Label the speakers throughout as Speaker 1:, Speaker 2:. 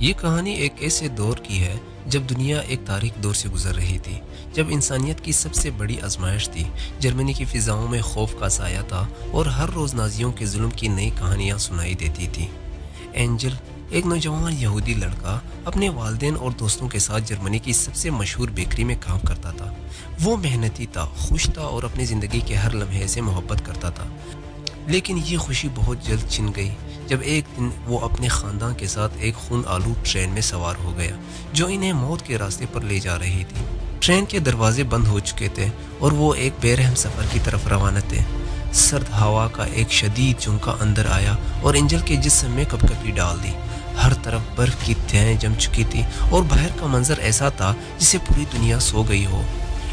Speaker 1: یہ کہانی ایک ایسے دور کی ہے جب دنیا ایک تاریک دور سے گزر رہی تھی، جب انسانیت کی سب سے بڑی آزمائش تھی۔ جرمنی کی فضاؤں میں خوف کا سایہ تھا اور ہر روز نازیوں کے ظلم کی نئی کہانیاں سنائی دیتی تھیں۔ اینجل، ایک نوجوان یہودی لڑکا، اپنے والدین اور دوستوں کے ساتھ جرمنی کی سب سے مشہور بیکری میں کام کرتا تھا۔ وہ محنتی تھا، خوش تھا اور اپنی زندگی کے ہر لمحے سے محبت کرتا تھا۔ لیکن یہ خوشی بہت جلد چھن گئی جب ایک دن وہ اپنے خاندان کے ساتھ ایک خون آلود ٹرین میں سوار ہو گیا جو انہیں موت کے راستے پر لے جا رہی تھی۔ ٹرین کے دروازے بند ہو چکے تھے اور وہ ایک بے رحم سفر کی طرف روانہ تھے۔ سرد ہوا کا ایک شدید جھونکا اندر آیا اور اینجل کے جسم میں کپکپی ڈال دی۔ ہر طرف برف کی تہیں جم چکی تھی اور باہر کا منظر ایسا تھا جسے پوری دنیا سو گئی ہو۔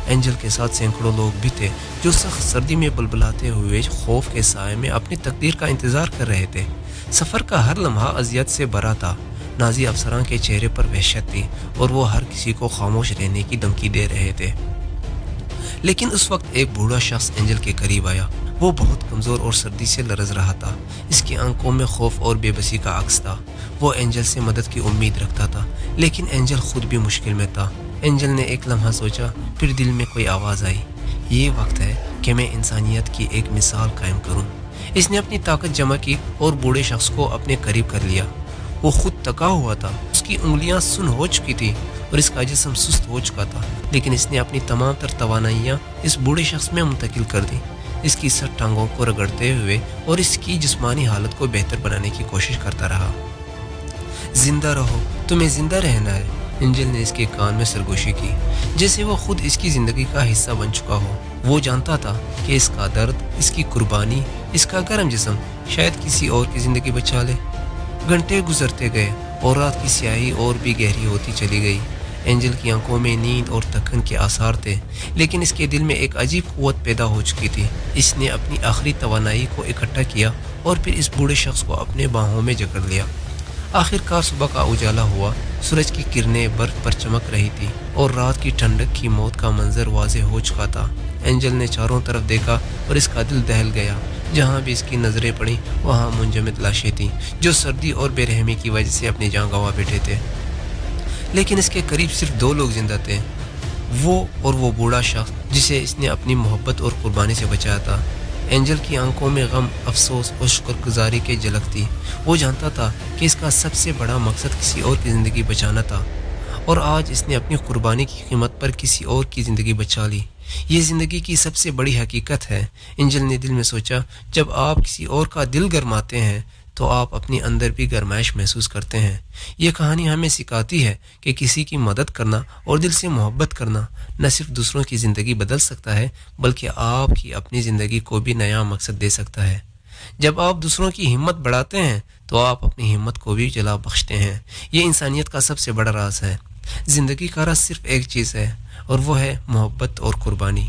Speaker 1: اینجل کے ساتھ سینکڑوں لوگ بھی تھے جو سخت سردی میں بلبلاتے ہوئے خوف کے سائے میں اپنی تقدیر کا انتظار کر رہے تھے۔ سفر کا ہر لمحہ اذیت سے بھرا تھا۔ نازی افسران کے چہرے پر وحشت تھی اور وہ ہر کسی کو خاموش رہنے کی دھمکی دے رہے تھے۔ لیکن اس وقت ایک بوڑھا شخص اینجل کے قریب آیا۔ وہ بہت کمزور اور سردی سے لرز رہا تھا۔ اس کی آنکھوں میں خوف اور بے بسی کا عکس تھا۔ وہ اینجل سے مدد کی امید رکھتا تھا، لیکن اینجل خود بھی مشکل میں تھا۔ اینجل نے ایک لمحہ سوچا، پھر دل میں کوئی آواز آئی، یہ وقت ہے کہ میں انسانیت کی ایک مثال قائم کروں۔ اس نے اپنی طاقت جمع کی اور بوڑھے شخص کو اپنے قریب کر لیا۔ وہ خود تکا ہوا تھا، اس کی انگلیاں سن ہو چکی تھی اور اس کا جسم سست ہو چکا تھا، لیکن اس نے اپنی تمام تر توانائیاں اس بوڑھے شخص میں منتقل کر دی۔ اس کی سر ٹانگوں کو رگڑتے ہوئے اور اس کی جسمانی حالت کو بہتر بنانے کی کوشش کرتا رہا۔ زندہ رہو، تمہیں زندہ رہنا ہے، اینجل نے اس کے کان میں سرگوشی کی، جیسے وہ خود اس کی زندگی کا حصہ بن چکا ہو۔ وہ جانتا تھا کہ اس کا درد، اس کی قربانی، اس کا گرم جسم شاید کسی اور کی زندگی بچا لے۔ گھنٹے گزرتے گئے اور رات کی سیاہی اور بھی گہری ہوتی چلی گئی۔ اینجل کی آنکھوں میں نیند اور تھکن کے آثار تھے، لیکن اس کے دل میں ایک عجیب قوت پیدا ہو چکی تھی۔ اس نے اپنی آخری توانائی کو اکٹھا کیا اور پھر اس بوڑھے شخص کو اپنے باہوں میں جکڑ لیا۔ آخر کار صبح کا اجالا ہوا، سورج کی کرنیں برف پر چمک رہی تھی اور رات کی ٹھنڈک کی موت کا منظر واضح ہو چکا تھا۔ اینجل نے چاروں طرف دیکھا اور اس کا دل دہل گیا۔ جہاں بھی اس کی نظریں پڑیں وہاں منجمد لاشیں تھیں جو سردی اور بے رحمی کی وجہ سے اپنی جان گنوا بیٹھے تھے۔ لیکن اس کے قریب صرف دو لوگ زندہ تھے، وہ اور وہ بوڑھا شخص جسے اس نے اپنی محبت اور قربانی سے بچایا تھا۔ اینجل کی آنکھوں میں غم، افسوس اور شکر گزاری کی جھلک تھی۔ وہ جانتا تھا کہ اس کا سب سے بڑا مقصد کسی اور کی زندگی بچانا تھا، اور آج اس نے اپنی قربانی کی قیمت پر کسی اور کی زندگی بچا لی۔ یہ زندگی کی سب سے بڑی حقیقت ہے، اینجل نے دل میں سوچا۔ جب آپ کسی اور کا دل گرماتے ہیں تو آپ اپنے اندر بھی گرمائش محسوس کرتے ہیں۔ یہ کہانی ہمیں سکھاتی ہے کہ کسی کی مدد کرنا اور دل سے محبت کرنا نہ صرف دوسروں کی زندگی بدل سکتا ہے، بلکہ آپ کی اپنی زندگی کو بھی نیا مقصد دے سکتا ہے۔ جب آپ دوسروں کی ہمت بڑھاتے ہیں تو آپ اپنی ہمت کو بھی جلا بخشتے ہیں۔ یہ انسانیت کا سب سے بڑا راز ہے۔ زندگی کا راز صرف ایک چیز ہے اور وہ ہے محبت اور قربانی۔